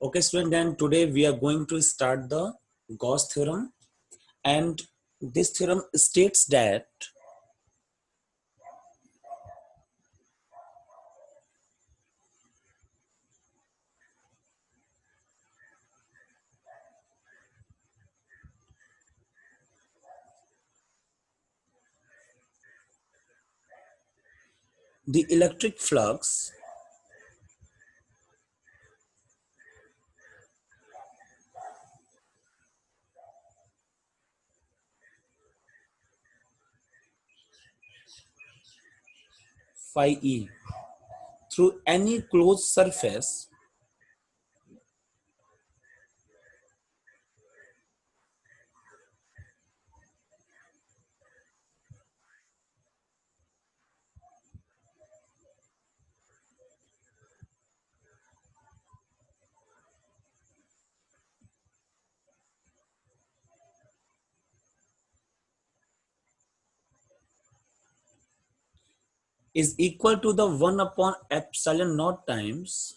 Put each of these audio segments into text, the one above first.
Okay, student, then today we are going to start the Gauss theorem, and this theorem states that the electric flux phi e through any closed surface is equal to the 1 upon epsilon naught times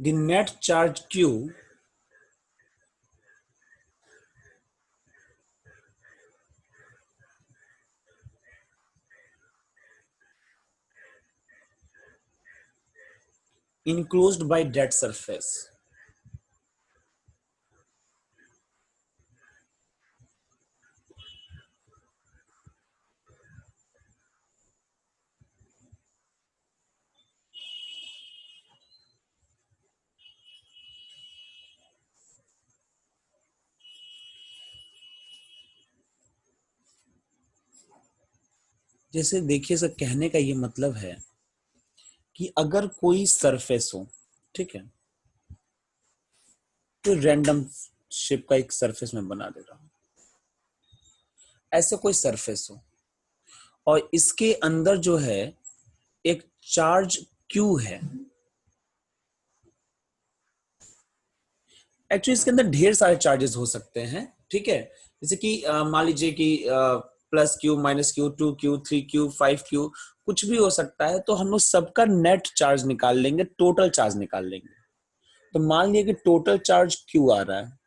the net charge q enclosed by that surface. जैसे देखिए, sir कहने का ये मतलब है कि अगर कोई सरफेस हो, ठीक है, तो रैंडम शेप का एक सरफेस मैं बना दे रहा हूं, ऐसे कोई सरफेस हो और इसके अंदर जो है एक चार्ज क्यू है। एक्चुअली इसके अंदर ढेर सारे चार्जेस हो सकते हैं, ठीक है, जैसे कि मान लीजिए कि plus Q, minus Q, 2Q, 3Q, 5Q, कुछ भी हो सकता है। तो हम लोग सबका नेट चार्ज निकाल लेंगे, टोटल चार्ज निकाल लेंगे। तो मान लिया कि टोटल चार्ज क्यू आ रहा है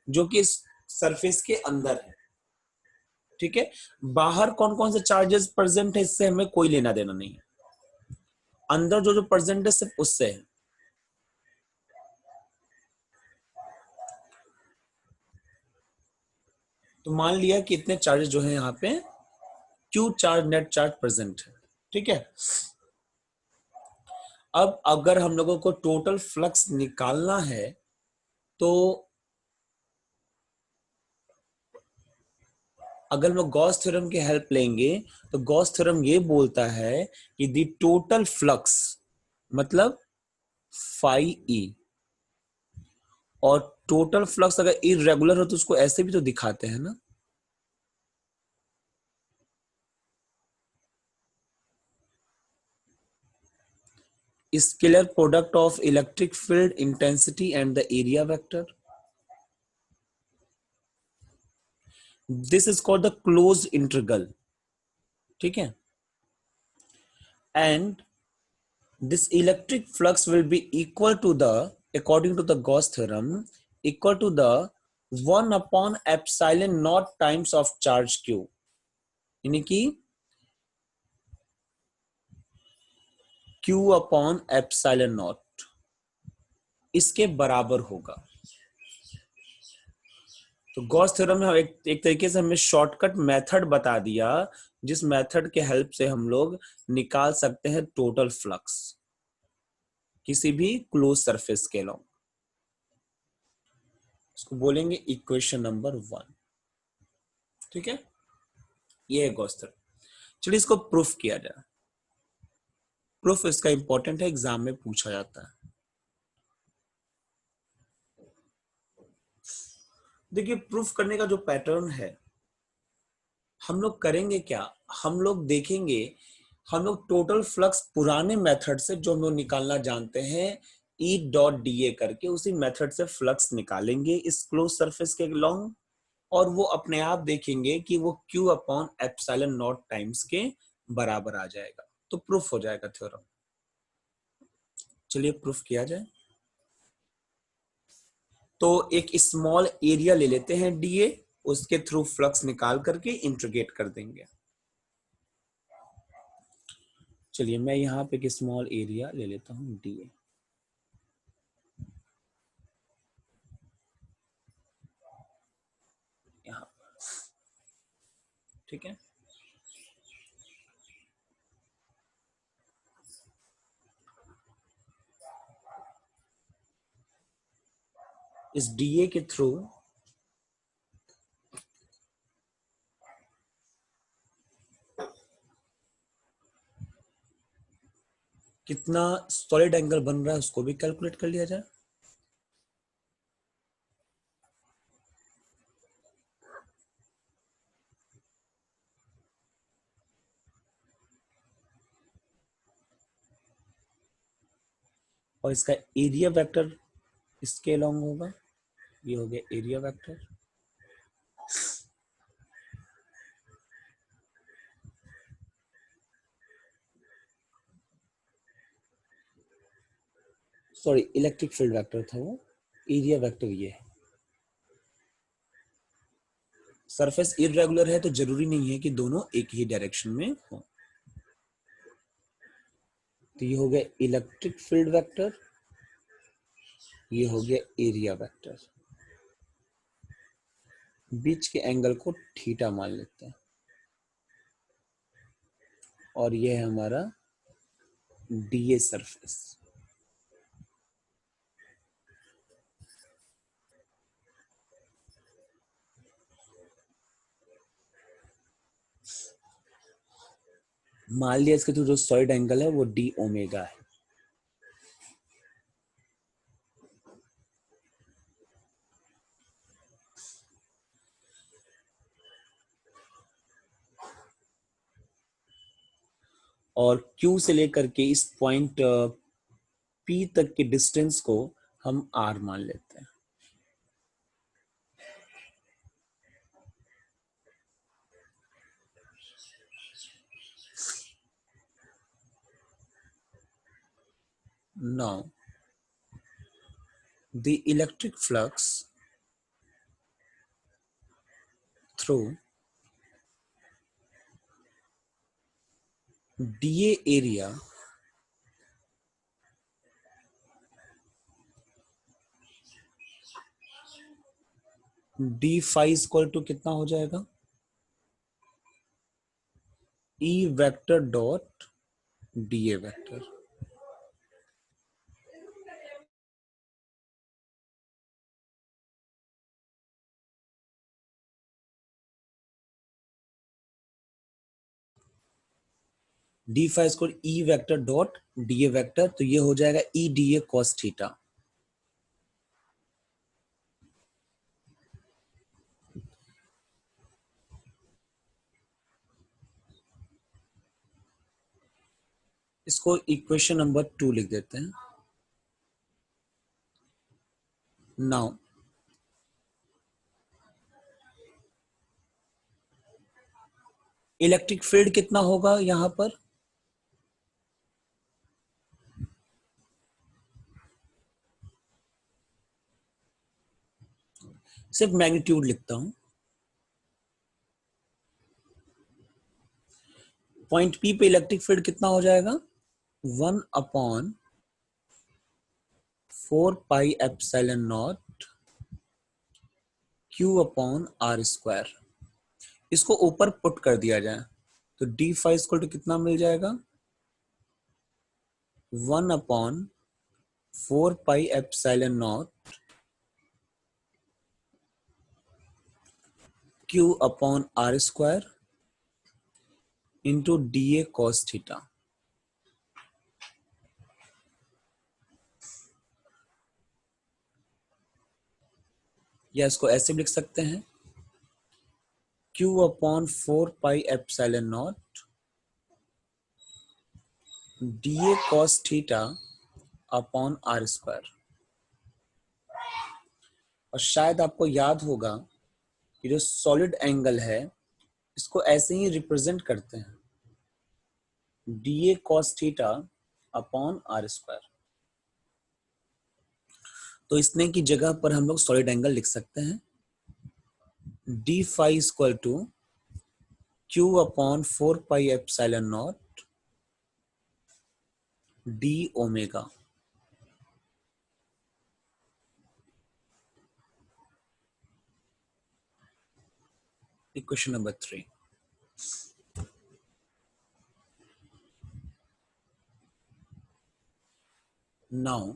जो कि इस सरफेस के अंदर है, ठीक है। बाहर कौन कौन से चार्जेस प्रेजेंट है इससे हमें कोई लेना देना नहीं है, अंदर जो जो प्रेजेंट है सिर्फ उससे है। तो मान लिया कि इतने चार्जेस जो है यहाँ पे Q charge, net charge present है, ठीक है। अब अगर हम लोगों को टोटल फ्लक्स निकालना है तो अगर हम गॉस थ्योरम की हेल्प लेंगे तो गॉस थ्योरम ये बोलता है कि द टोटल फ्लक्स मतलब फाई ई, और टोटल फ्लक्स अगर इरेगुलर हो तो उसको ऐसे भी तो दिखाते हैं ना, scalar product of electric field intensity and the area vector. This is called the closed integral, ठीक है। And this electric flux will be equal to the, according to the Gauss theorem, equal to the 1 upon epsilon naught times of charge q, यानी कि q upon epsilon naught इसके बराबर होगा। तो Gauss theorem में एक तरीके से हमें शॉर्टकट मेथड बता दिया, जिस मेथड के हेल्प से हम लोग निकाल सकते हैं टोटल फ्लक्स किसी भी क्लोज सरफेस के अलॉन्ग। इसको बोलेंगे इक्वेशन नंबर 1, ठीक है। ये है गॉस थ्योरम। चलिए इसको प्रूफ किया जाए। प्रूफ इसका इंपॉर्टेंट है, एग्जाम में पूछा जाता है। देखिए, प्रूफ करने का जो पैटर्न है, हम लोग करेंगे क्या, हम लोग देखेंगे हम लोग टोटल फ्लक्स पुराने मेथड से जो हम लोग निकालना जानते हैं E डॉट डी ए करके, उसी मेथड से फ्लक्स निकालेंगे इस क्लोज सरफेस के लॉन्ग, और वो अपने आप देखेंगे कि वो Q upon epsilon not times के बराबर आ जाएगा, तो प्रूफ हो जाएगा थ्योरम। चलिए प्रूफ किया जाए। तो एक स्मॉल एरिया ले लेते हैं डीए, उसके थ्रू फ्लक्स निकाल करके इंटीग्रेट कर देंगे। चलिए मैं यहाँ पे एक स्मॉल एरिया ले लेता हूँ डीए। यहाँ पर ठीक है। इस डीए के थ्रू कितना सॉलिड एंगल बन रहा है उसको भी कैलकुलेट कर लिया जाए। और इसका एरिया वेक्टर इसके अलोंग होगा, ये हो गया area vector. Sorry, electric field vector था वो, एरिया वेक्टर ये है। सरफेस इरेगुलर है तो जरूरी नहीं है कि दोनों एक ही डायरेक्शन में हो। तो ये हो गया इलेक्ट्रिक फील्ड वेक्टर, ये हो गया एरिया वेक्टर। बीच के एंगल को थीटा मान लेते हैं, और ये है हमारा डीए सरफेस। मान लिया इसके थ्रू जो सॉलिड एंगल है वो डी ओमेगा है। और Q से लेकर के इस पॉइंट P तक के डिस्टेंस को हम R मान लेते हैं। Now the electric flux through dA area d phi equal to कितना हो जाएगा, E vector dot dA vector. D phi equal E vector dot D A vector, तो ये हो जाएगा E D A cos theta. इसको इक्वेशन नंबर 2 लिख देते हैं। नाउ इलेक्ट्रिक फील्ड कितना होगा यहां पर, सिर्फ मैग्नीट्यूड लिखता हूं। पॉइंट पी पे इलेक्ट्रिक फील्ड कितना हो जाएगा, 1/4 pi epsilon naught Q upon R square. इसको ऊपर पुट कर दिया जाए तो डी फाइव इक्वल टू कितना मिल जाएगा, 1/4 pi epsilon naught Q upon R square into D A cos theta. या इसको ऐसे भी लिख सकते हैं, Q upon 4 pi epsilon naught dA cos theta upon R square. और शायद आपको याद होगा कि जो सॉलिड एंगल है इसको ऐसे ही रिप्रेजेंट करते हैं, dA cos theta upon R square. तो इसने की जगह पर हम लोग सॉलिड एंगल लिख सकते हैं D phi equal to Q upon 4 pi epsilon naught D omega. Equation number 3। Now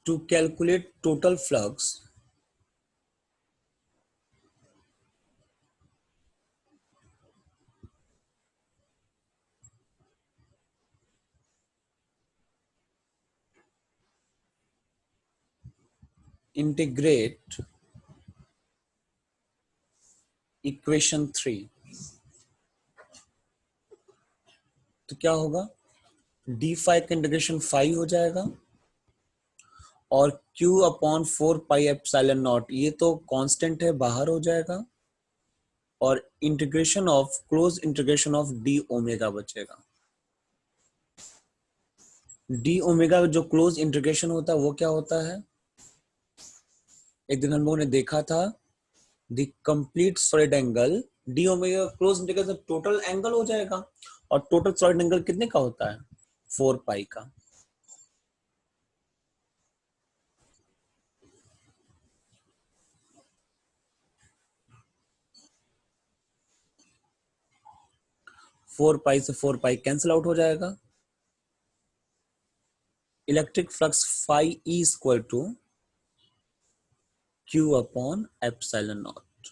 to calculate total flux, integrate equation 3। तो क्या होगा, डी फाई का इंटीग्रेशन फाई हो जाएगा और q upon 4 pi epsilon naught ये तो कांस्टेंट है, बाहर हो जाएगा और integration of close integration of D omega बचेगा। डी ओमेगा जो क्लोज इंटीग्रेशन होता है वो क्या होता है, एक दिन हम लोगों ने देखा था the complete solid angle D omega close integration total angle हो जाएगा और टोटल सॉलिड एंगल कितने का होता है, 4 पाई का। फोर पाई से 4 पाई कैंसिल आउट हो जाएगा। Electric flux phi E equal to Q upon epsilon naught,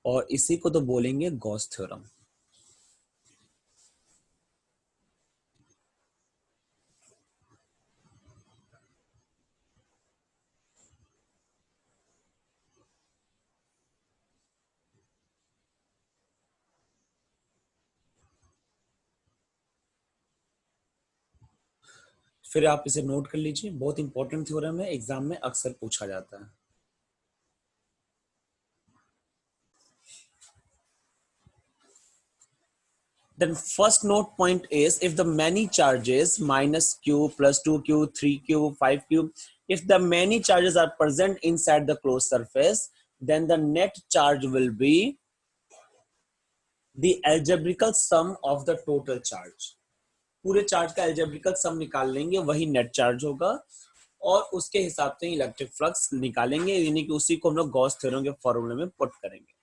और इसी को तो बोलेंगे गॉस थ्योरम। फिर आप इसे नोट कर लीजिए, बहुत इंपॉर्टेंट थ्योरम है, एग्जाम में अक्सर पूछा जाता है। Then first note point is if the many charges minus q plus 2q 3q 5q, if the many charges are present inside the closed surface, then the net charge will be the algebraical sum of the total charge। पूरे charge का algebraical सम निकाल लेंगे, वही net charge होगा और उसके हिसाब से इलेक्ट्रिक फ्लक्स निकालेंगे, यानी कि उसी को हम लोग गॉस थ्योरम के फॉर्मूले में पुट करेंगे।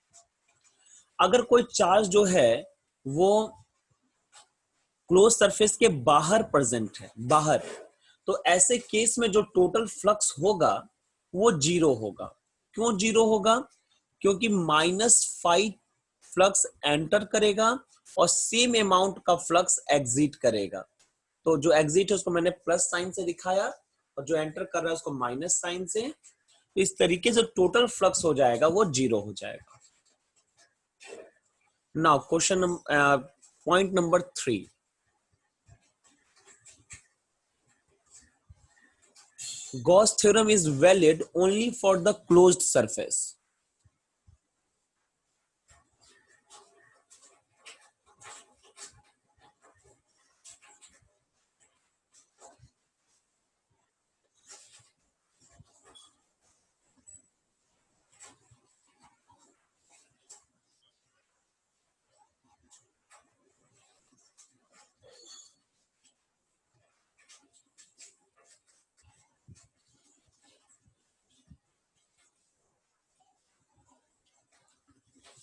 अगर कोई चार्ज जो है वो क्लोज सरफेस के बाहर प्रेजेंट है, बाहर, तो ऐसे केस में जो टोटल फ्लक्स होगा वो जीरो होगा। क्यों जीरो होगा, क्योंकि -5 फ्लक्स एंटर करेगा और सेम अमाउंट का फ्लक्स एग्जिट करेगा। तो जो एग्जिट है उसको मैंने प्लस साइन से दिखाया और जो एंटर कर रहा है उसको माइनस साइन से। तो इस तरीके से टोटल फ्लक्स हो जाएगा वो जीरो हो जाएगा। Now question point number 3, Gauss theorem is valid only for the closed surface।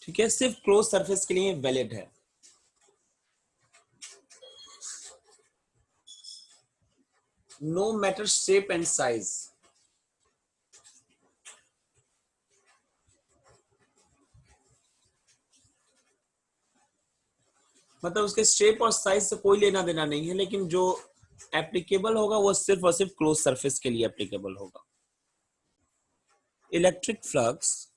ठीक है, सिर्फ क्लोज सरफेस के लिए वैलिड है। No matter shape and size. मतलब उसके शेप और साइज से कोई लेना देना नहीं है, लेकिन जो एप्लीकेबल होगा वो सिर्फ और सिर्फ क्लोज सरफेस के लिए एप्लीकेबल होगा। Electric flux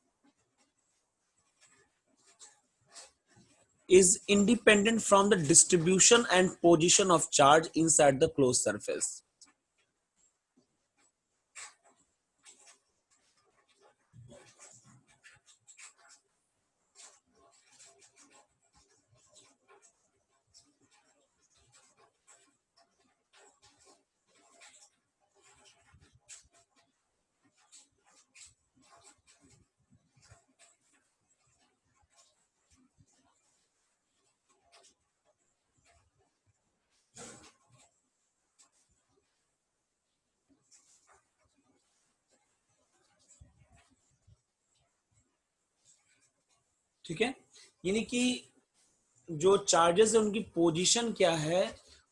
is independent from the distribution and position of charge inside the closed surface. ठीक है, यानी कि जो चार्जेस है उनकी पोजीशन क्या है,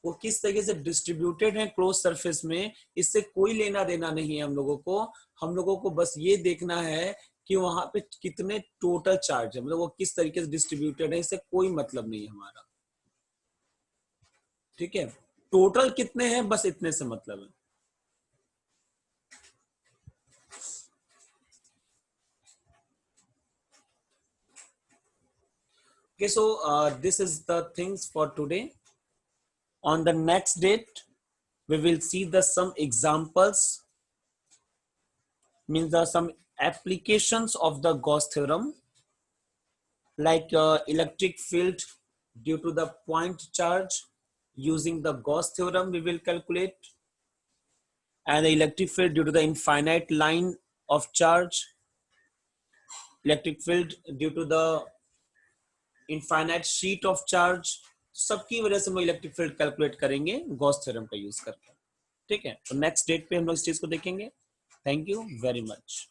वो किस तरीके से डिस्ट्रीब्यूटेड है क्लोज सरफेस में, इससे कोई लेना देना नहीं है हम लोगों को। हम लोगों को बस ये देखना है कि वहां पे कितने टोटल चार्ज है, मतलब वो किस तरीके से डिस्ट्रीब्यूटेड है, इससे कोई मतलब नहीं है हमारा। ठीक है, टोटल कितने हैं बस इतने से मतलब है। Okay, so this is the things for today. On the next date, we will see the some examples, means the some applications of the Gauss theorem, like electric field due to the point charge. Using the Gauss theorem, we will calculate, and the electric field due to the infinite line of charge, electric field due to the infinite sheet of charge, सबकी वजह से हम electric field calculate करेंगे Gauss theorem का use करके। ठीक है, तो नेक्स्ट डेट पे हम लोग इस चीज को देखेंगे। Thank you very much.